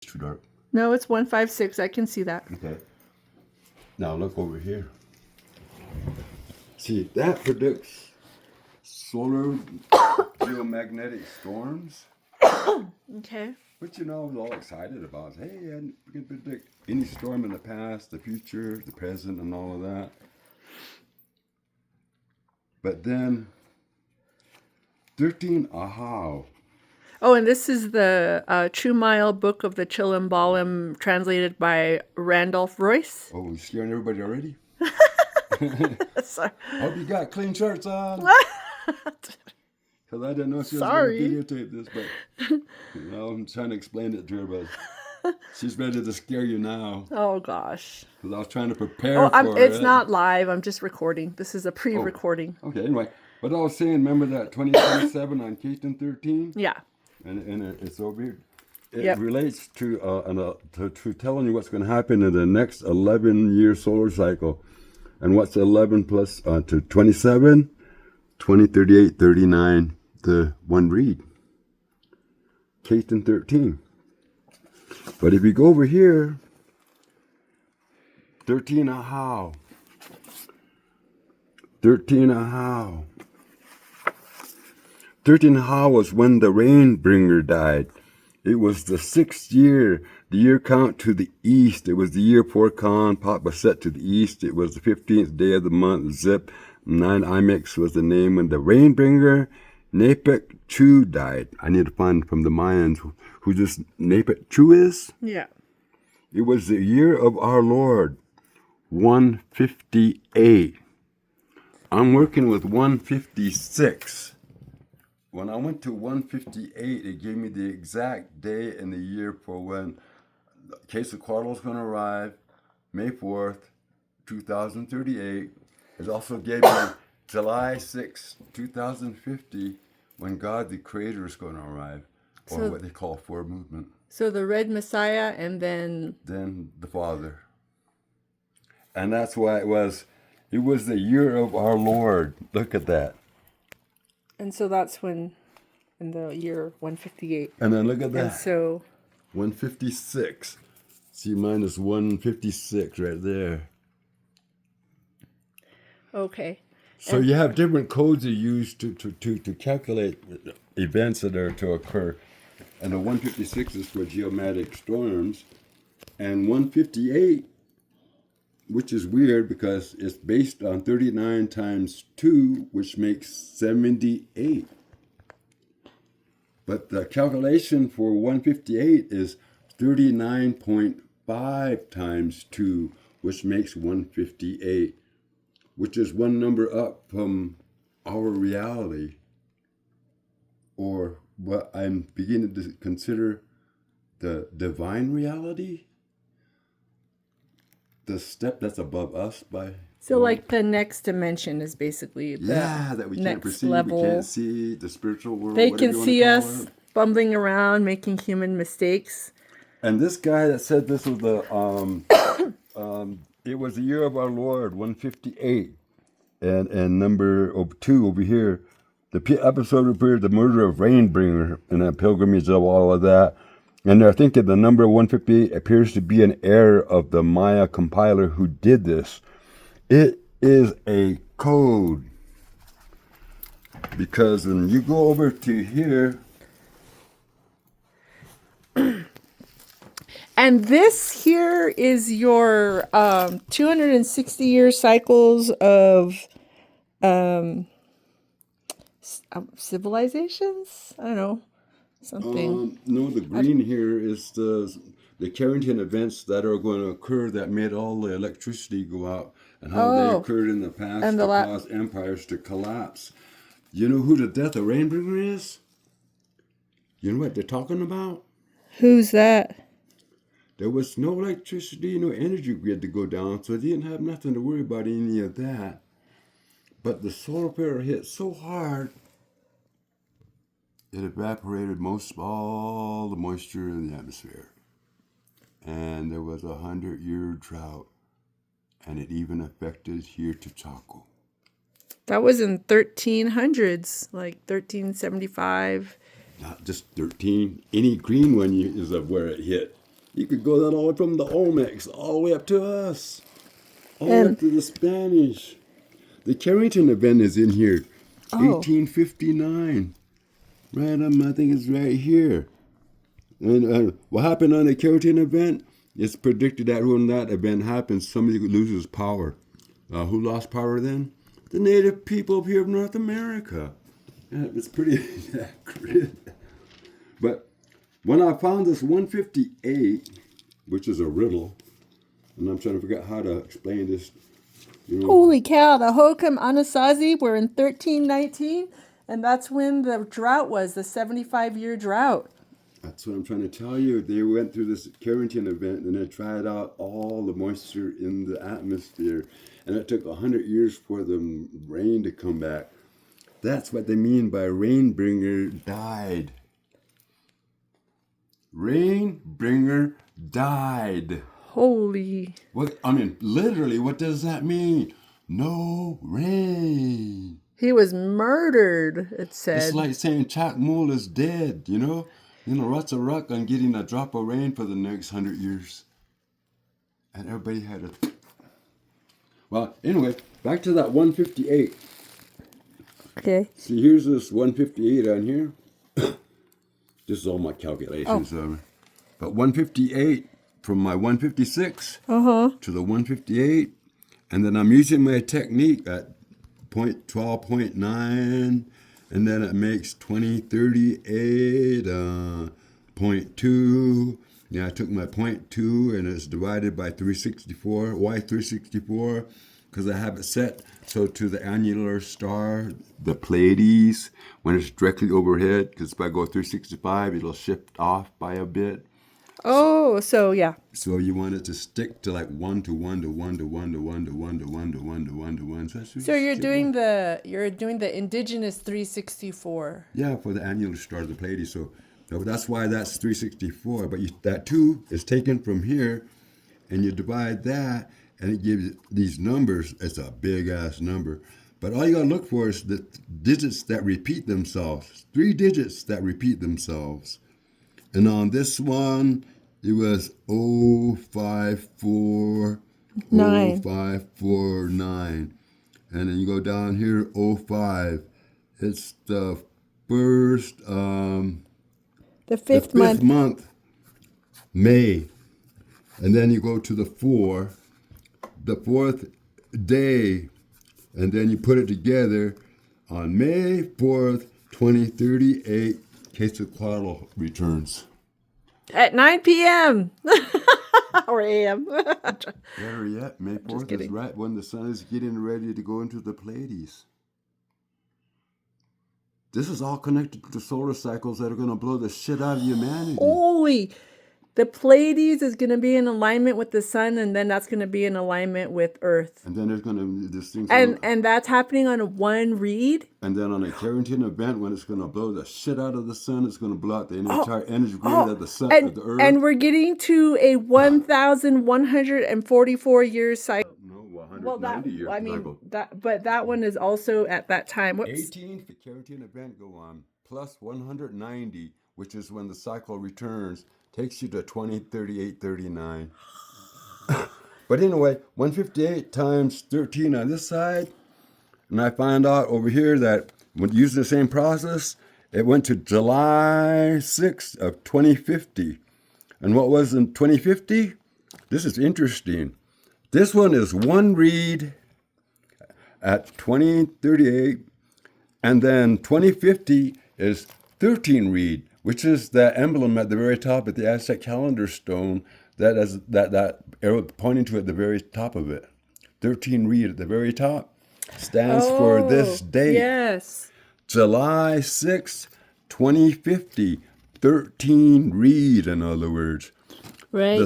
Too dark. No, it's 156. I can see that. Okay. Now look over here. See, that predicts solar geomagnetic storms. Okay. Which, I was all excited about. Hey, we can predict any storm in the past, the future, the present, and all of that. But then, 13 Ahau. Oh, and this is the True Mile Book of the Chillimballam, translated by Randolph Royce. Oh, we scaring everybody already? Sorry. Hope you got clean shirts on. Because I didn't know she was Sorry. going to videotape this, but I'm trying to explain it to her, but she's ready to scare you now. Oh, gosh. Because I was trying to prepare for it's it. not live. I'm just recording. This is a pre-recording. Oh, okay, anyway. But I was saying, remember that 2027 on Carrington 13? Yeah. And it's over here. It Yep. relates to telling you what's going to happen in the next 11-year solar cycle. And what's 11 plus to 27? 20, 38, 39, the one read. Carrington 13. But if you go over here, 13 Ahau. 13 Ahau. 13 Ahau was when the Rainbringer died. It was the 6th year, the year count to the east. It was the year Porcon, pot was set to the east. It was the 15th day of the month, Zip. 9 Imex was the name when the Rainbringer, Napek Chu died. I need to find from the Mayans who this Napek Chu is. Yeah. It was the year of our Lord, 158. I'm working with 156. When I went to 158, it gave me the exact day and the year for when Quetzalcoatl is going to arrive, May 4th, 2038. It also gave me July 6th, 2050, when God the Creator is going to arrive, or what they call forward movement. So the Red Messiah and then the Father. And that's why it was the year of our Lord. Look at that. And so that's when, in the year 158. And then look at that. And so 156. See, mine is 156 right there. Okay. So you have different codes you use to calculate events that are to occur. And the 156 is for geomagnetic storms. And 158, which is weird because it's based on 39 times 2, which makes 78. But the calculation for 158 is 39.5 times 2, which makes 158, which is one number up from our reality, or what I'm beginning to consider the divine reality. The step that's above us by like the next dimension is basically the that we can't perceive, level. We can't see the spiritual world. They can see us bumbling around, making human mistakes. And this guy that said this was the it was the year of our Lord, 158, and number 2 over here. The episode appeared the murder of Rainbringer and a pilgrimage of all of that. And I think that the number 158 appears to be an error of the Maya compiler who did this. It is a code. Because when you go over to here. And this here is your 260-year cycles of civilizations? I don't know. Something. No, the green here is the Carrington events that are going to occur that made all the electricity go out and how they occurred in the past and to cause empires to collapse. You know who the death of Rainbringer is? You know what they're talking about? Who's that? There was no electricity, no energy grid to go down, so they didn't have nothing to worry about any of that. But the solar flare hit so hard, it evaporated most all the moisture in the atmosphere. And there was a 100-year drought. And it even affected here to Chaco. That was in 1300s, like 1375. Not just 13. Any green one is of where it hit. You could go that all the way from the Olmecs all the way up to us, all the way And up to the Spanish. The Carrington event is in here, oh, 1859. Right, I think it's right here. And what happened on the Carrington event? It's predicted that when that event happens, somebody loses power. Who lost power then? The native people up here of North America. Yeah, it's pretty accurate. But when I found this 158, which is a riddle, and I'm trying to figure out how to explain this, you know. holy cow! The Hokum Anasazi were in 1319, and that's when the drought was, the 75-year drought. That's what I'm trying to tell you. They went through this Carrington event and they tried out all the moisture in the atmosphere. And it took 100 years for the rain to come back. That's what they mean by Rainbringer died. Rainbringer died. Holy. What? I mean, literally, what does that mean? No rain. He was murdered, it It's said. like saying Chuck Moole is dead, you know? What's a ruck on getting a drop of rain for the next 100 years? And everybody had a... Well, anyway, back to that 158. Okay. See, here's this 158 on here. This is all my calculations. But 158 from my 156 to the 158. And then I'm using my technique at 12.9. And then it makes 2038, 0.2. Yeah, I took my 0.2 and it's divided by 364. Why 364? Because I have it set so to the annular star, the Pleiades, when it's directly overhead, because if I go 365, it'll shift off by a bit. Oh, so yeah. So you want it to stick to like 1 to 1 to 1 to 1 to 1 to 1 to 1 to 1 to 1 to 1. So you're doing the Indigenous 364. Yeah, for the annular star of the Pleiades. So that's why that's 364. But that 2 is taken from here, and you divide that, and it gives you these numbers. It's a big-ass number. But all you got to look for is the digits that repeat themselves. 3 digits that repeat themselves. And on this one, it was 0549. And then you go down here, 05. It's the first, The fifth month. month, May. And then you go to the 4, the 4th day. And then you put it together on May 4th, 2038, Quetzalcoatl returns. At 9 p.m. or a.m. Better yet, May 4th is right when the sun is getting ready to go into the Pleiades. This is all connected to the solar cycles that are going to blow the shit out of humanity. Holy. The Pleiades is going to be in alignment with the sun, and then that's going to be in alignment with Earth. And then there's going to this thing. And that's happening on a one read. And then on a Carrington event, when it's going to blow the shit out of the sun, it's going to blow out the entire energy grid of the sun, of the Earth. And we're getting to a 1,144 year cycle. No, 190 years cycle. That one is also at that time. Whoops. 18 the Carrington event go on, plus 190, which is when the cycle returns. Takes you to 2038-39. But anyway, 158 times 13 on this side. And I find out over here that when using the same process, it went to July 6th of 2050. And what was in 2050? This is interesting. This one is 1 read at 2038. And then 2050 is 13 read, which is the emblem at the very top of the Aztec calendar stone that arrow pointing to at the very top of it. 13 read at the very top stands for this date. Yes. July 6th, 2050. 13 read, in other words. Right.